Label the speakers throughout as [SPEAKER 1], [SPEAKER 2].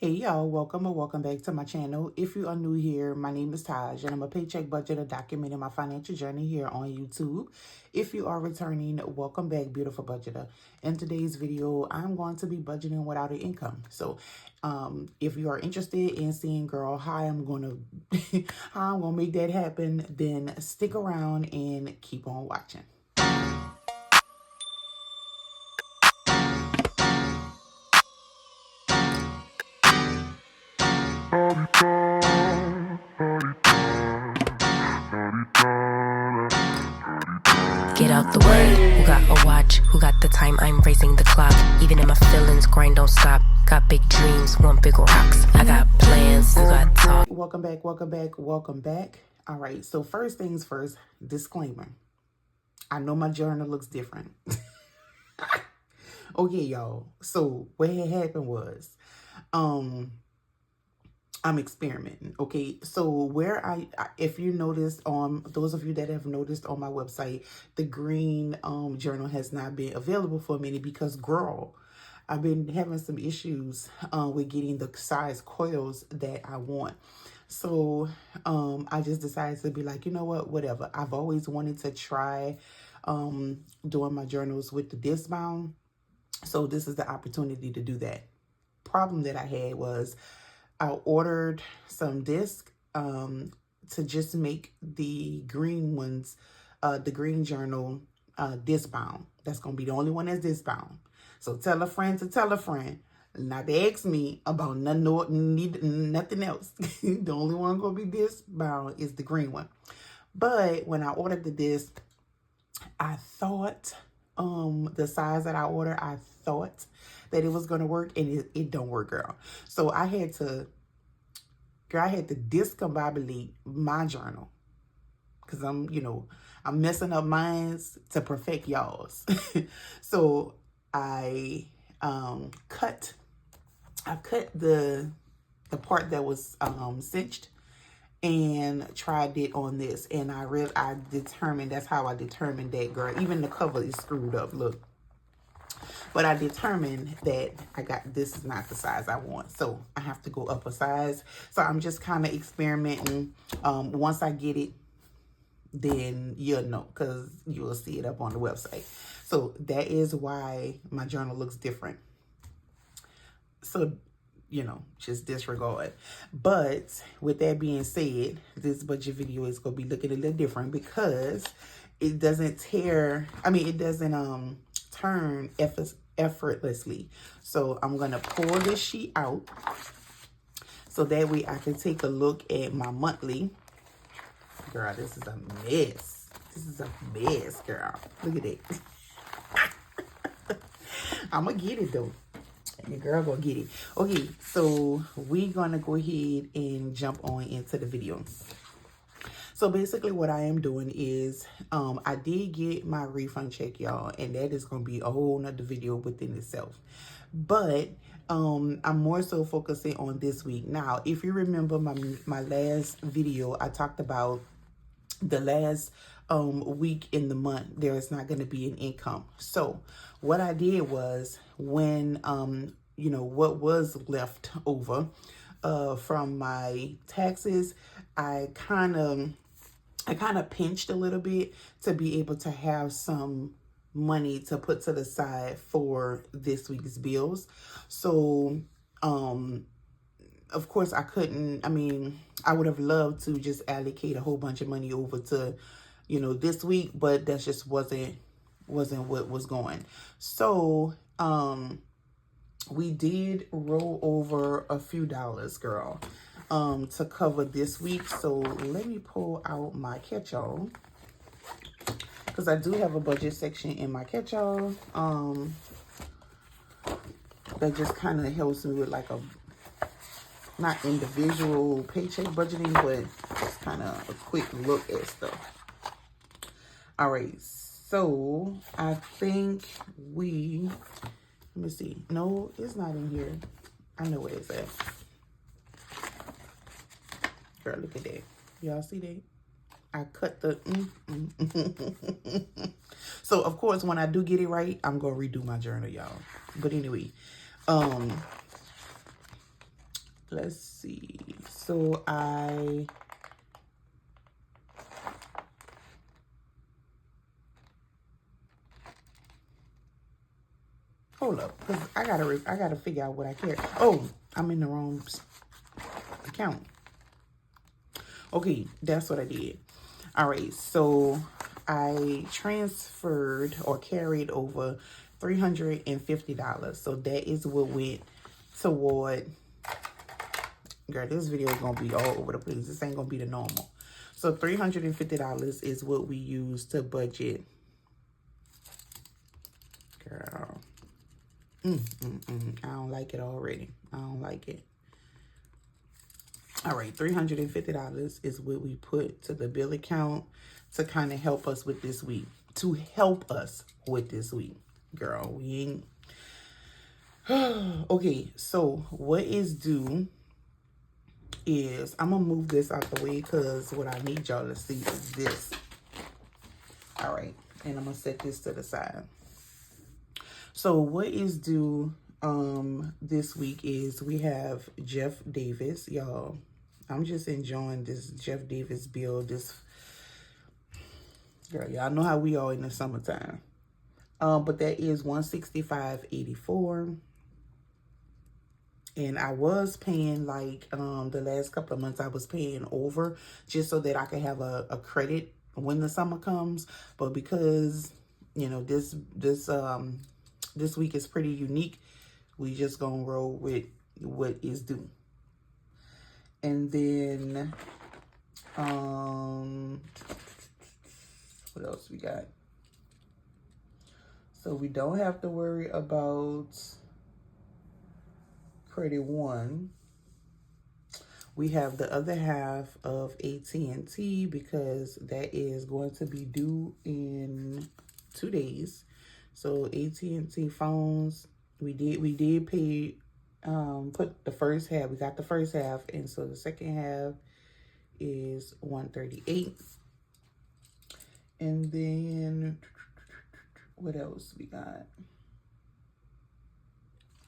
[SPEAKER 1] Hey y'all, welcome or welcome back to my channel. If you are new here, my name is Taj and I'm a paycheck budgeter documenting my financial journey here on YouTube. If you are returning, welcome back, beautiful budgeter. In today's video, I'm going to be budgeting without an income. So if you are interested in seeing, girl, how I'm gonna make that happen, then stick around and keep on watching.
[SPEAKER 2] Get out the way, who got a watch, who got the time, I'm racing the clock. Even in my feelings, grind don't stop. Got big dreams, want big rocks. I got plans, you got talk.
[SPEAKER 1] Welcome back, welcome back, welcome back. All right, so first things first, disclaimer. I know my journal looks different. Okay, y'all. So what had happened was, I'm experimenting. Okay, so where if you noticed those of you that have noticed on my website, the green journal has not been available for a minute because, girl, I've been having some issues with getting the size coils that I want. So I just decided to be like, you know what, whatever. I've always wanted to try doing my journals with the disc bound. So this is the opportunity to do that. Problem that I had was I ordered some discs to just make the green ones, the green journal disc bound. That's going to be the only one that's disc bound. So tell a friend to tell a friend not to ask me about nothing else. The only one going to be disc bound is the green one. But when I ordered the disc, I thought the size that I ordered, I thought that it was going to work, and it don't work, girl. So I had to discombobulate my journal because I'm messing up mines to perfect y'all's. So I cut the part that was cinched and tried it on this, and that's how I determined that, girl. Even the cover is screwed up, look. But I determined that this is not the size I want, so I have to go up a size. So I'm just kind of experimenting. Once I get it, then you'll know, because you will see it up on the website. So that is why my journal looks different. So, just disregard. But with that being said, this budget video is going to be looking a little different because it doesn't turn effortlessly. So I'm going to pull this sheet out so that way I can take a look at my monthly. Girl, this is a mess. This is a mess, girl. Look at it. I'm going to get it, though. And the girl gonna get it. Okay, so we're gonna go ahead and jump on into the video. So basically what I am doing is I did get my refund check, y'all, and that is gonna be a whole nother video within itself. But I'm more so focusing on this week. Now, if you remember my last video, I talked about the last week in the month there is not going to be an income. So what I did was, when what was left over from my taxes, I kind of pinched a little bit to be able to have some money to put to the side for this week's bills. So of course I couldn't, I would have loved to just allocate a whole bunch of money over to this week, but that just wasn't what was going. So we did roll over a few dollars, girl, to cover this week. So let me pull out my catch-all, because I do have a budget section in my catch-all that just kind of helps me with like not individual paycheck budgeting, but just kind of a quick look at stuff. All right, so I think let me see. No, it's not in here. I know where it's at. Girl, look at that. Y'all see that? I cut the So of course, when I do get it right, I'm gonna redo my journal, y'all. But anyway, let's see. So hold up, because I gotta figure out what I care. Oh, I'm in the wrong account. Okay, that's what I did. All right, so I transferred or carried over $350. So that is what went toward, girl, this video is gonna be all over the place. This ain't gonna be the normal. So $350 is what we use to budget. Girl. I don't like it already. I don't like it. All right, $350 is what we put to the bill account to kind of help us with this week. To help us with this week. Girl, we ain't. Okay, so what is due is, I'm going to move this out the way because what I need y'all to see is this. All right, and I'm going to set this to the side. So what is due this week is we have Jeff Davis. Y'all, I'm just enjoying this Jeff Davis bill. This, girl, y'all know how we are in the summertime. But that is $165.84. And I was paying like the last couple of months I was paying over just so that I could have a credit when the summer comes. But because, you know, this week is pretty unique, we just gonna roll with what is due. And then what else we got? So we don't have to worry about credit one. We have the other half of AT&T because that is going to be due in 2 days. So AT&T phones, we did pay, put the first half, we got the first half, and so the second half is $138. And then what else we got?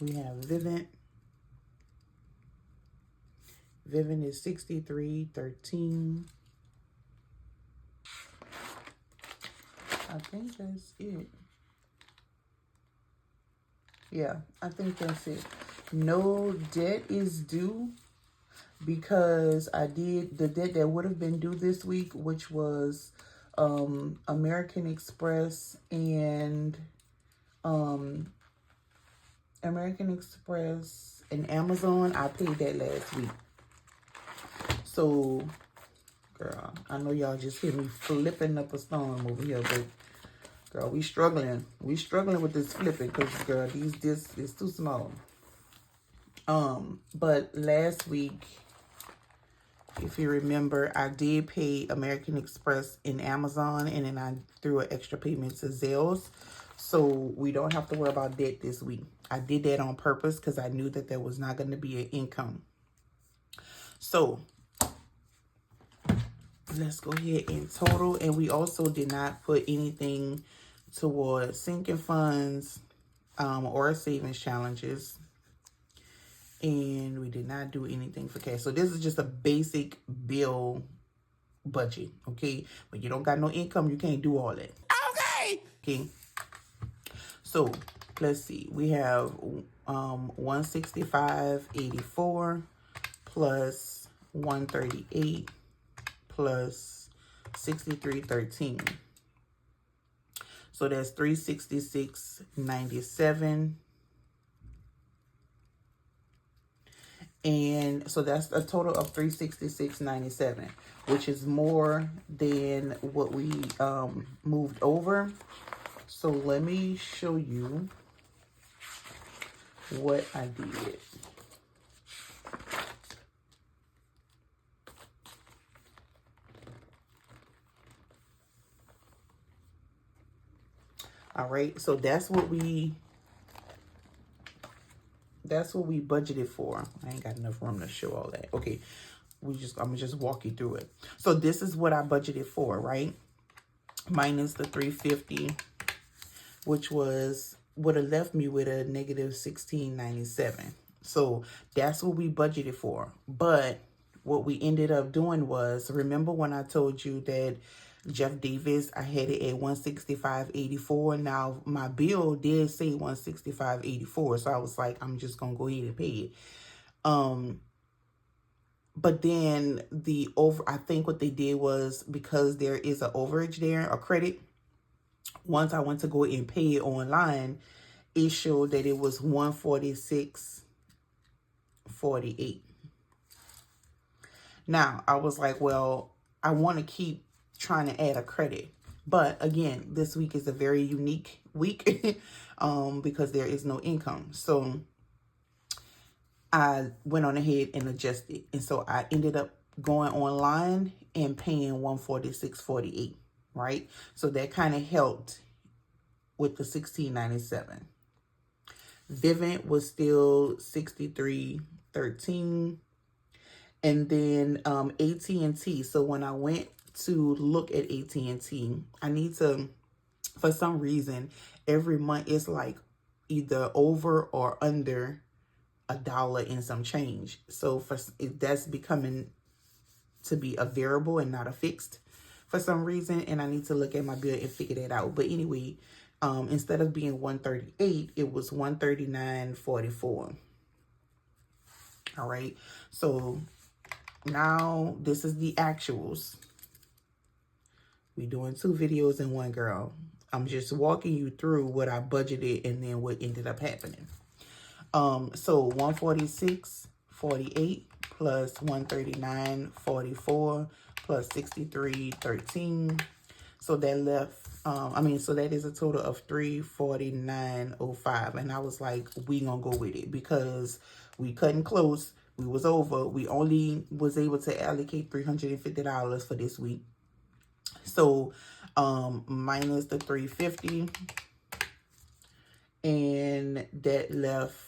[SPEAKER 1] We have Vivint. Vivint is $63.13. I think that's it. Yeah, I think that's it. No debt is due because I did the debt that would have been due this week, which was American Express and Amazon. I paid that last week. So, girl, I know y'all just hear me flipping up a storm over here, but girl, we struggling. We struggling with this flipping because, girl, these discs is too small. But last week, if you remember, I did pay American Express and Amazon, and then I threw an extra payment to Zales. So we don't have to worry about debt this week. I did that on purpose because I knew that there was not going to be an income. So let's go ahead and total. And we also did not put anything towards sinking funds or savings challenges. And we did not do anything for cash. So this is just a basic bill budget, okay? When you don't got no income, you can't do all that. Okay. So let's see. We have $165.84 plus $138 plus $63.13. So that's $366.97. And so that's a total of $366.97, which is more than what we moved over. So let me show you what I did. All right, so that's what we budgeted for. I ain't got enough room to show all that. Okay, I'm gonna just walk you through it. So this is what I budgeted for, right? Minus the $350, which would have left me with a negative $16.97. So that's what we budgeted for. But what we ended up doing was, remember when I told you that Jeff Davis, I had it at 165.84. Now my bill did say 165.84, so I was like, I'm just gonna go ahead and pay it. But then I think what they did was, because there is an overage there, a credit, once I went to go and pay it online, it showed that it was 146.48. Now, I was like, well, I want to keep trying to add a credit. But again, this week is a very unique week because there is no income. So I went on ahead and adjusted. And so I ended up going online and paying 146.48, right? So that kind of helped with the $16.97. Vivint was still $63.13. And then AT&T. So when I went to look at AT&T, I need to, for some reason, every month it's like either over or under $1 and some change. So that's becoming to be a variable and not a fixed for some reason. And I need to look at my bill and figure that out. But anyway, instead of being 138, it was 139.44. All right. So now this is the actuals. We're doing 2 videos in one, girl. I'm just walking you through what I budgeted and then what ended up happening. So 146.48 plus 139.44 plus 63.13. So that left, so that is a total of 349.05. And I was like, we gonna go with it because we cutting close. We was over. We only was able to allocate $350 for this week. So minus the $350, and that left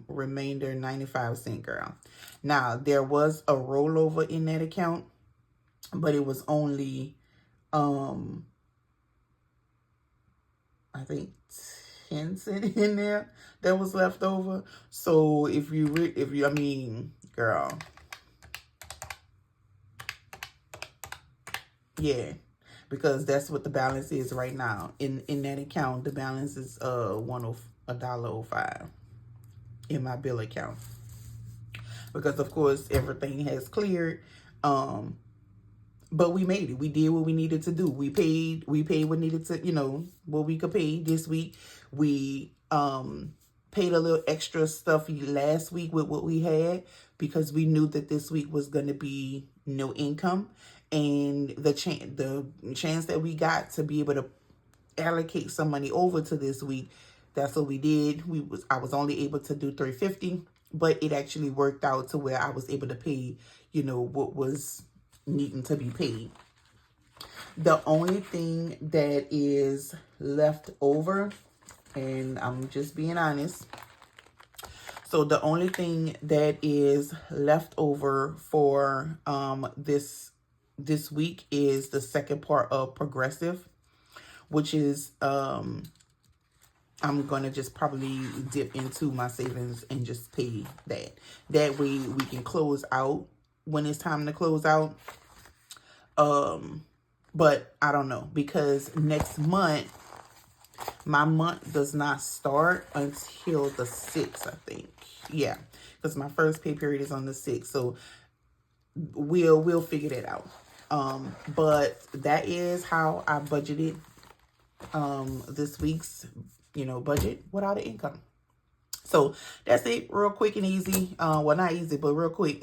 [SPEAKER 1] remainder 95 cents, girl. Now there was a rollover in that account, but it was only I think 10 cents in there that was left over. So if you girl, yeah, because that's what the balance is right now in that account. The balance is $1.05 in my bill account, because of course everything has cleared. But we made it. We did what we needed to do. We paid what needed to, what we could pay this week. We paid a little extra stuff last week with what we had, because we knew that this week was going to be no income. And the chance that we got to be able to allocate some money over to this week, that's what we did. I was only able to do $350, but it actually worked out to where I was able to pay, what was needing to be paid. The only thing that is left over, and I'm just being honest, so the only thing that is left over for this week is the second part of Progressive, which is I'm gonna just probably dip into my savings and just pay that. That way we can close out when it's time to close out. But I don't know, because next month, my month does not start until the 6th, I think. Yeah, because my first pay period is on the 6th. So we'll figure that out. But that is how I budgeted this week's, budget without an income. So that's it, real quick and easy. Well, not easy, but real quick.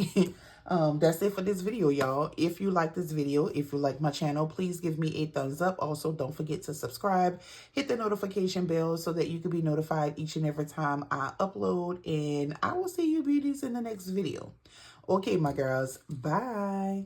[SPEAKER 1] That's it for this video, y'all. If you like this video, if you like my channel, please give me a thumbs up. Also, don't forget to subscribe, hit the notification bell so that you can be notified each and every time I upload. And I will see you beauties in the next video. Okay, my girls, bye.